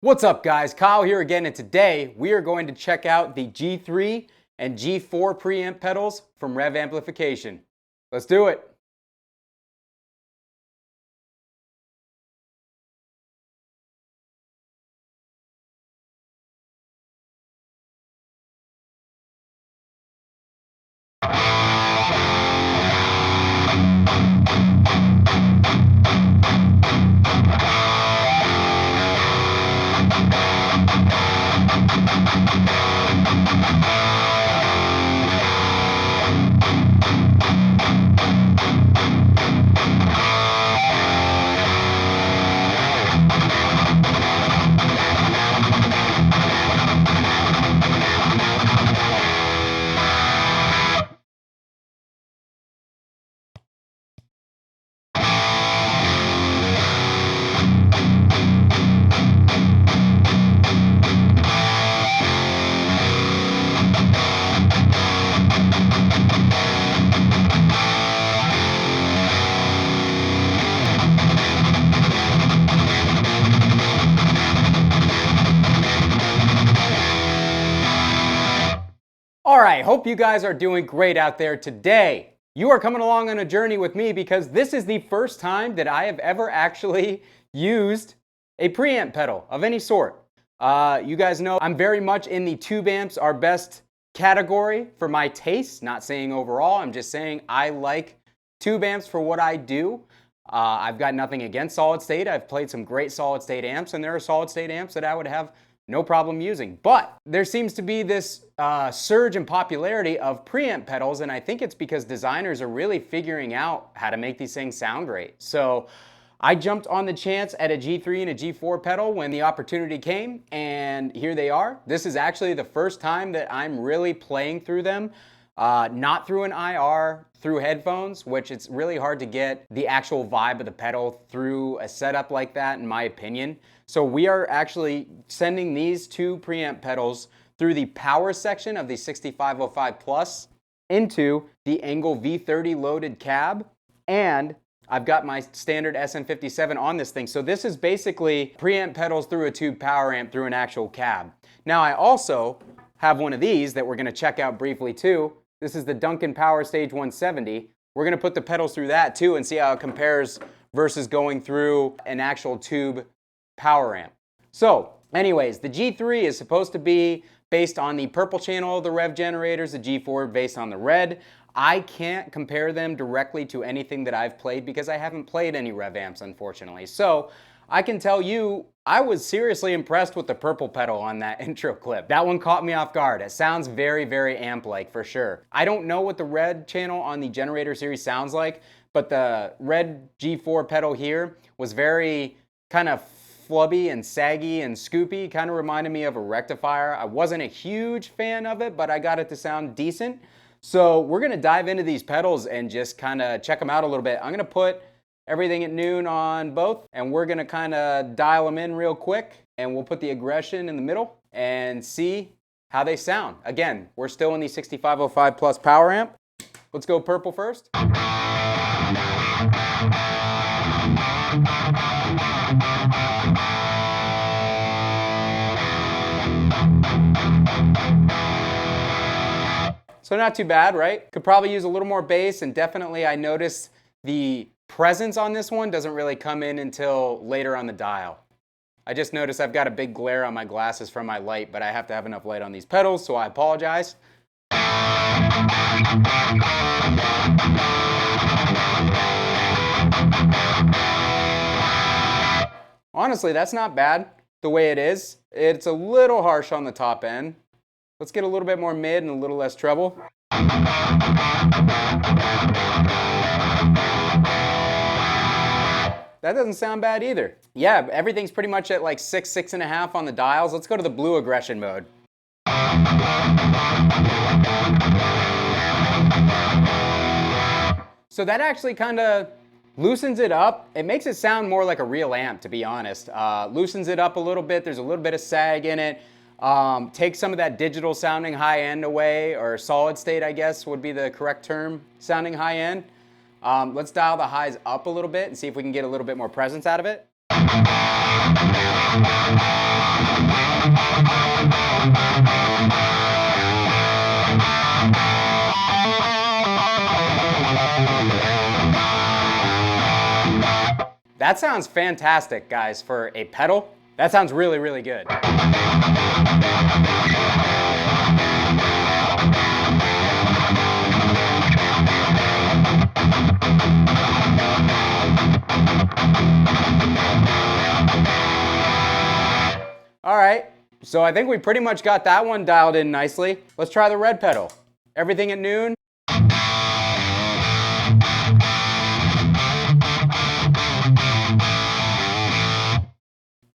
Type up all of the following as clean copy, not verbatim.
What's up guys, Kyle here again, and today we are going to check out the G3 and G4 preamp pedals from Rev Amplification. Let's do it. Alright, hope you guys are doing great out there today. You are coming along on a journey with me because this is the first time that I have ever actually used a preamp pedal of any sort. You guys know I'm very much in the tube amps are best category for my taste. Not saying overall, I'm just saying I like tube amps for what I do. I've got nothing against solid state. I've played some great solid state amps, and there are solid state amps that I would have no problem using. But there seems to be this surge in popularity of preamp pedals, and I think it's because designers are really figuring out how to make these things sound great. So I jumped on the chance at a G3 and a G4 pedal when the opportunity came, and here they are. This is actually the first time that I'm really playing through them, not through an IR, through headphones, which it's really hard to get the actual vibe of the pedal through a setup like that, in my opinion. So we are actually sending these two preamp pedals through the power section of the 6505 Plus into the Engl V30 loaded cab, and I've got my standard SM57 on this thing. So this is basically preamp pedals through a tube power amp through an actual cab. Now I also have one of these that we're gonna check out briefly too. This is the Duncan Power Stage 170. We're gonna put the pedals through that too and see how it compares versus going through an actual tube power amp. So anyways, the G3 is supposed to be based on the purple channel of the Rev generators, the G4 based on the red. I can't compare them directly to anything that I've played because I haven't played any Rev amps, unfortunately. So I can tell you, I was seriously impressed with the purple pedal on that intro clip. That one caught me off guard. It sounds very, very amp-like for sure. I don't know what the red channel on the generator series sounds like, but the red G4 pedal here was very kind of flubby and saggy and scoopy, kind of reminded me of a rectifier. I wasn't a huge fan of it, but I got it to sound decent. So we're gonna dive into these pedals and just kind of check them out a little bit. I'm gonna put everything at noon on both, and we're gonna kind of dial them in real quick, and we'll put the aggression in the middle and see how they sound. Again, we're still in the 6505 Plus power amp. Let's go purple first. So not too bad, right? Could probably use a little more bass, and definitely I noticed the presence on this one doesn't really come in until later on the dial. I just noticed I've got a big glare on my glasses from my light, but I have to have enough light on these pedals, so I apologize. Honestly, that's not bad the way it is. It's a little harsh on the top end. Let's get a little bit more mid and a little less treble. That doesn't sound bad either. Yeah, everything's pretty much at like 6, 6.5 on the dials. Let's go to the blue aggression mode. So that actually kind of loosens it up. It makes it sound more like a real amp, to be honest. Loosens it up a little bit. There's a little bit of sag in it. Take some of that digital sounding high end away, or solid state, I guess would be the correct term, sounding high end. Let's dial the highs up a little bit and see if we can get a little bit more presence out of it. That sounds fantastic, guys, for a pedal. That sounds really, really good. All right, so I think we pretty much got that one dialed in nicely. Let's try the red pedal. Everything at noon.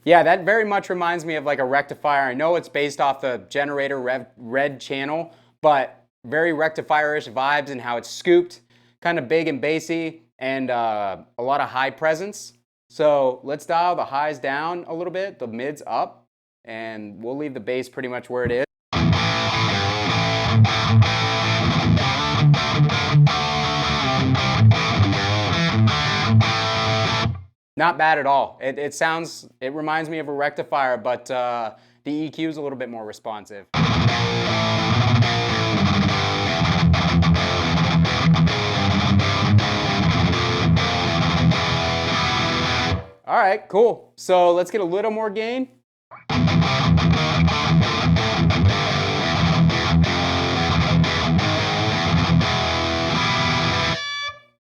Yeah, that very much reminds me of like a rectifier. I know it's based off the generator red channel, but very rectifier-ish vibes and how it's scooped, kind of big and bassy, and a lot of high presence. So let's dial the highs down a little bit, the mids up, and we'll leave the bass pretty much where it is. Not bad at all. It reminds me of a rectifier, but the EQ is a little bit more responsive. All right, cool. So let's get a little more gain.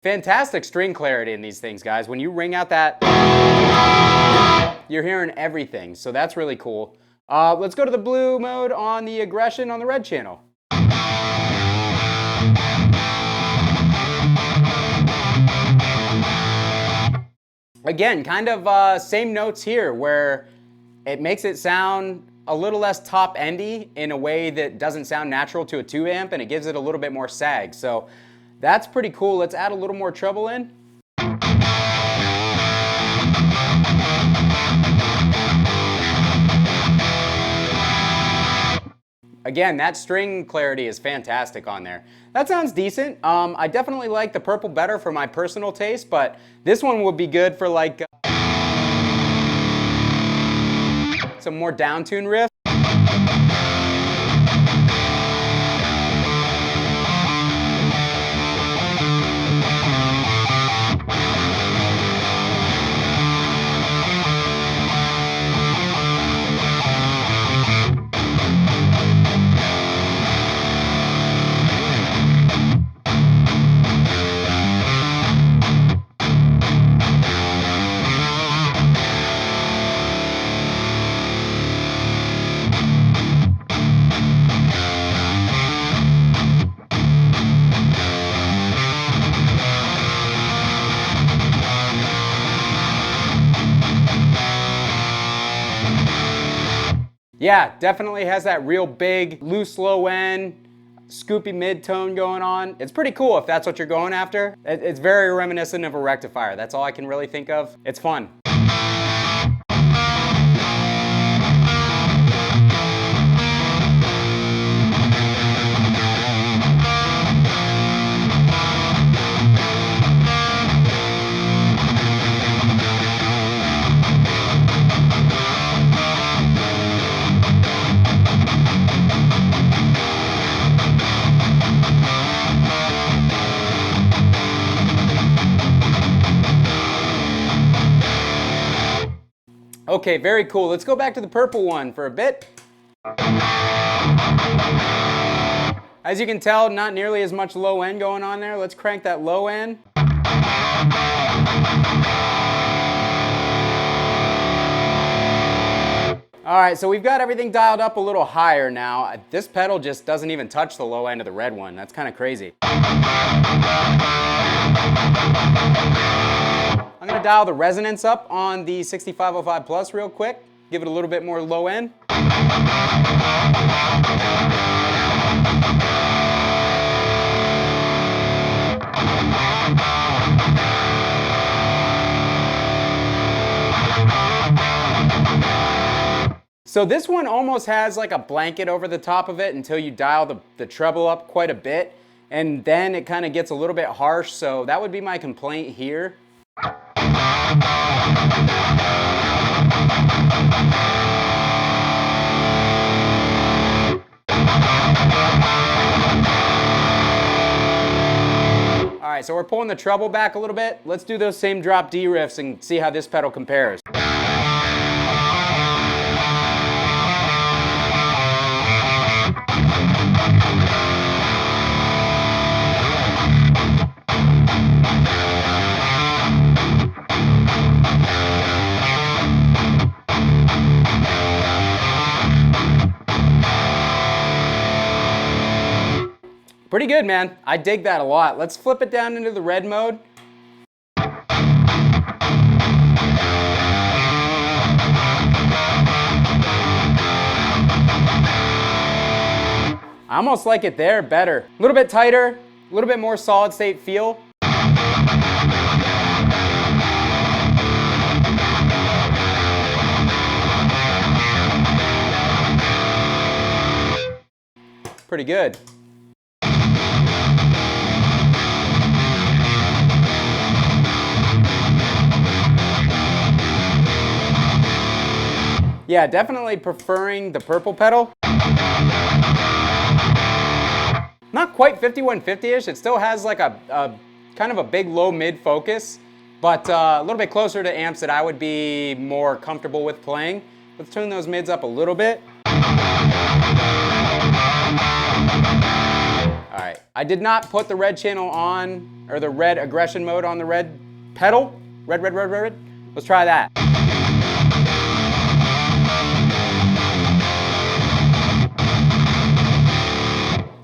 Fantastic string clarity in these things, guys. When you ring out that, you're hearing everything. So that's really cool. Let's go to the blue mode on the aggression on the red channel. Again, kind of same notes here where it makes it sound a little less top endy in a way that doesn't sound natural to a 2 amp, and it gives it a little bit more sag. So that's pretty cool. Let's add a little more treble in. Again, that string clarity is fantastic on there. That sounds decent. I definitely like the purple better for my personal taste, but this one would be good for like some more down-tuned riffs. Yeah, definitely has that real big, loose low end, scoopy mid tone going on. It's pretty cool if that's what you're going after. It's very reminiscent of a rectifier. That's all I can really think of. It's fun. Okay, very cool. Let's go back to the purple one for a bit. As you can tell, not nearly as much low end going on there. Let's crank that low end. All right, so we've got everything dialed up a little higher now. This pedal just doesn't even touch the low end of the red one. That's kind of crazy. I'm gonna dial the resonance up on the 6505 Plus real quick. Give it a little bit more low end. So this one almost has like a blanket over the top of it until you dial the treble up quite a bit, and then it kind of gets a little bit harsh, so that would be my complaint here. so we're pulling the treble back a little bit. Let's do those same drop D riffs and see how this pedal compares. Pretty good, man. I dig that a lot. Let's flip it down into the red mode. I almost like it there better. A little bit tighter, a little bit more solid state feel. Pretty good. Yeah, definitely preferring the purple pedal. Not quite 5150-ish. It still has like a kind of a big low mid focus, but a little bit closer to amps that I would be more comfortable with playing. Let's tune those mids up a little bit. All right, I did not put the red channel on, or the red aggression mode on the red pedal. Red. Let's try that.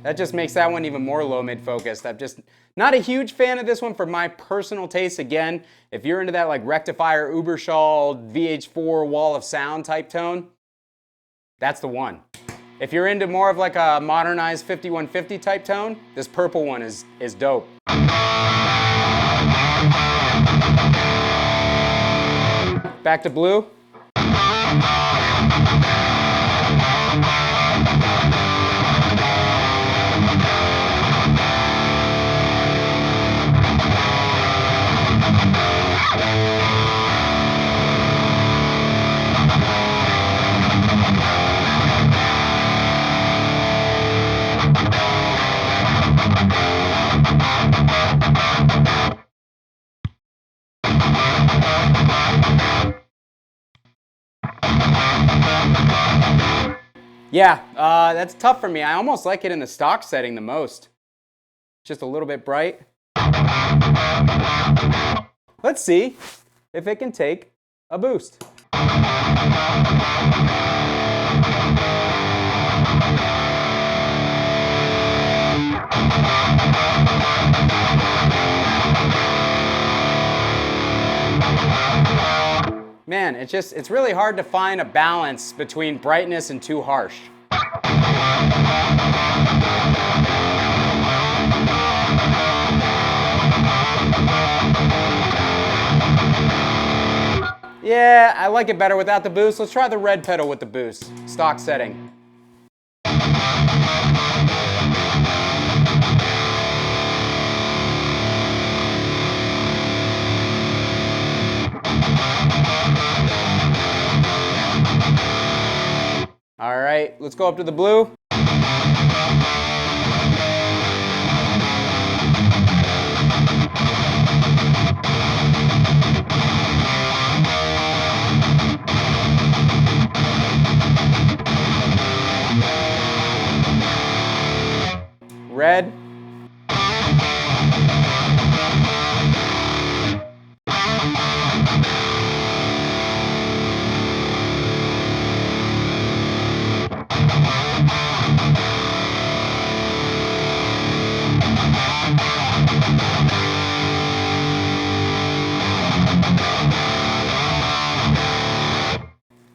That just makes that one even more low mid focused. I'm just not a huge fan of this one for my personal taste. Again, if you're into that like rectifier, Uberschall, VH4 wall of sound type tone, that's the one. If you're into more of like a modernized 5150 type tone, this purple one is dope. Back to blue. Yeah, that's tough for me. I almost like it in the stock setting the most. Just a little bit bright. Let's see if it can take a boost. Man, it's really hard to find a balance between brightness and too harsh. Yeah, I like it better without the boost. Let's try the red pedal with the boost. Stock setting. All right, let's go up to the blue. Red.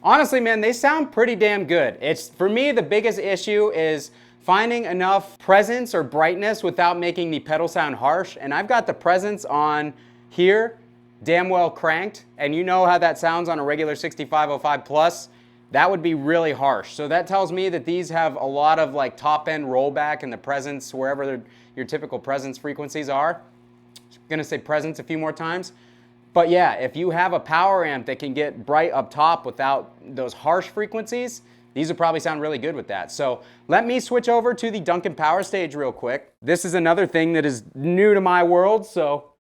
Honestly, man, they sound pretty damn good. It's, for me, the biggest issue is finding enough presence or brightness without making the pedal sound harsh. And I've got the presence on here damn well cranked, and you know how that sounds on a regular 6505 Plus. That would be really harsh. So that tells me that these have a lot of like top end rollback in the presence wherever your typical presence frequencies are. I'm gonna say presence a few more times. But yeah, if you have a power amp that can get bright up top without those harsh frequencies, these would probably sound really good with that. So let me switch over to the Duncan Power Stage real quick. This is another thing that is new to my world, so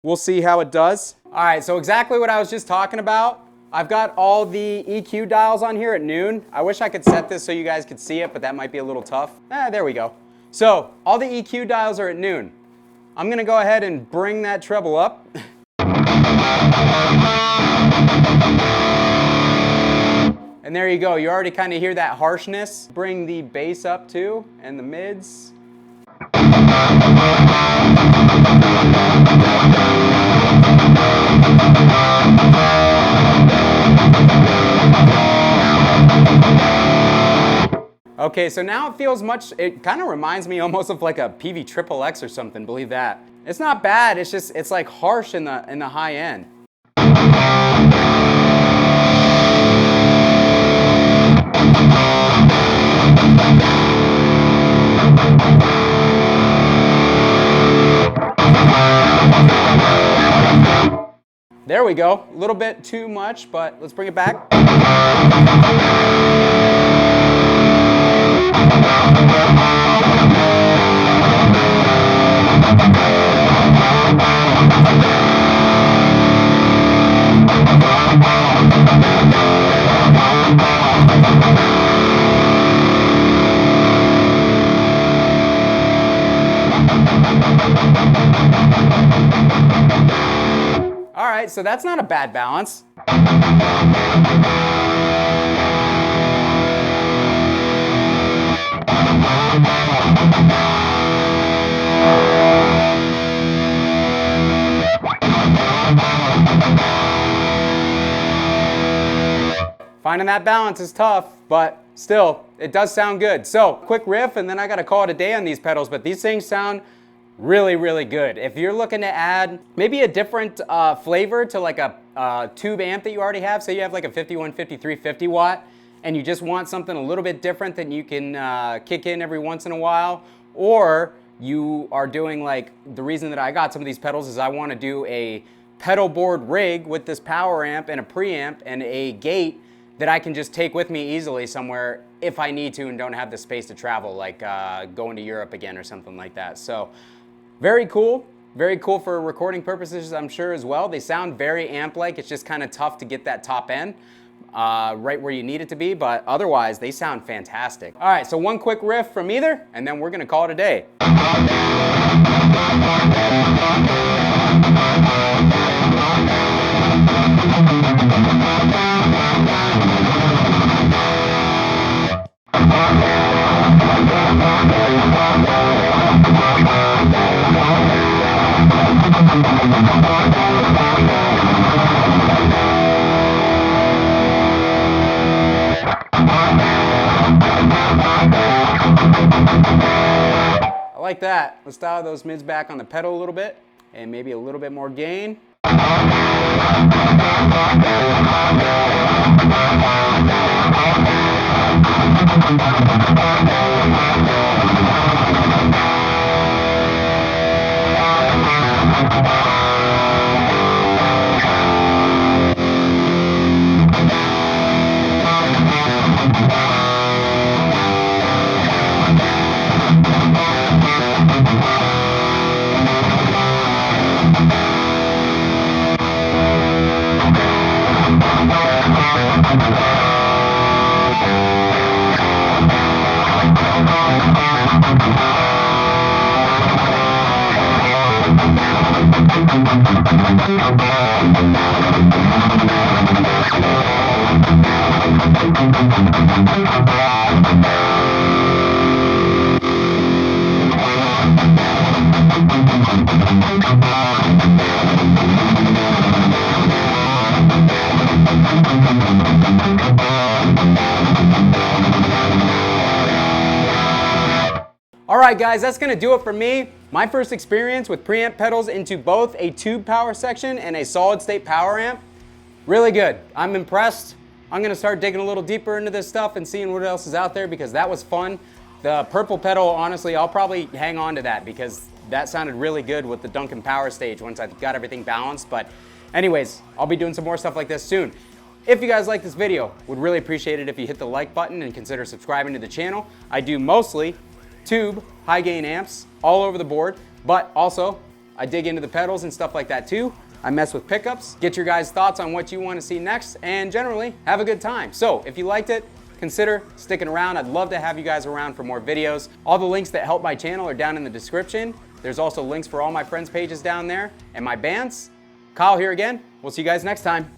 we'll see how it does. All right, so exactly what I was just talking about. I've got all the EQ dials on here at noon. I wish I could set this so you guys could see it, but that might be a little tough. There we go. So all the EQ dials are at noon. I'm gonna go ahead and bring that treble up. And there you go, you already kind of hear that harshness. Bring the bass up too, and the mids. Okay, so now it feels it kind of reminds me almost of like a PV Triple X or something, believe that. It's not bad, it's like harsh in the high end. There we go, a little bit too much, but let's bring it back. All right, so that's not a bad balance. Finding that balance is tough, but still, it does sound good. So, quick riff, and then I gotta call it a day on these pedals, but these things sound really, really good. If you're looking to add maybe a different flavor to like a tube amp that you already have, say you have like a 5153 50 watt, and you just want something a little bit different that you can kick in every once in a while, or you are doing like, the reason that I got some of these pedals is I want to do a pedal board rig with this power amp and a preamp and a gate that I can just take with me easily somewhere if I need to and don't have the space to travel, like going to Europe again or something like that. So very cool for recording purposes, I'm sure, as well. They sound very amp-like. It's just kind of tough to get that top end right where you need it to be, but otherwise they sound fantastic. All right, so one quick riff from either, and then we're gonna call it a day. I like that. Let's dial those mids back on the pedal a little bit and maybe a little bit more gain. Alright guys, that's going to do it for me. My first experience with preamp pedals into both a tube power section and a solid state power amp. Really good. I'm impressed. I'm going to start digging a little deeper into this stuff and seeing what else is out there because that was fun. The purple pedal, honestly, I'll probably hang on to that because that sounded really good with the Duncan Power Stage once I got everything balanced. But anyways, I'll be doing some more stuff like this soon. If you guys like this video, would really appreciate it if you hit the like button and consider subscribing to the channel. I do mostly tube high gain amps all over the board, but also I dig into the pedals and stuff like that too. I mess with pickups, get your guys' thoughts on what you want to see next, and generally have a good time. So if you liked it, consider sticking around. I'd love to have you guys around for more videos. All the links that help my channel are down in the description. There's also links for all my friends' pages down there and my bands. Kyle here again. We'll see you guys next time.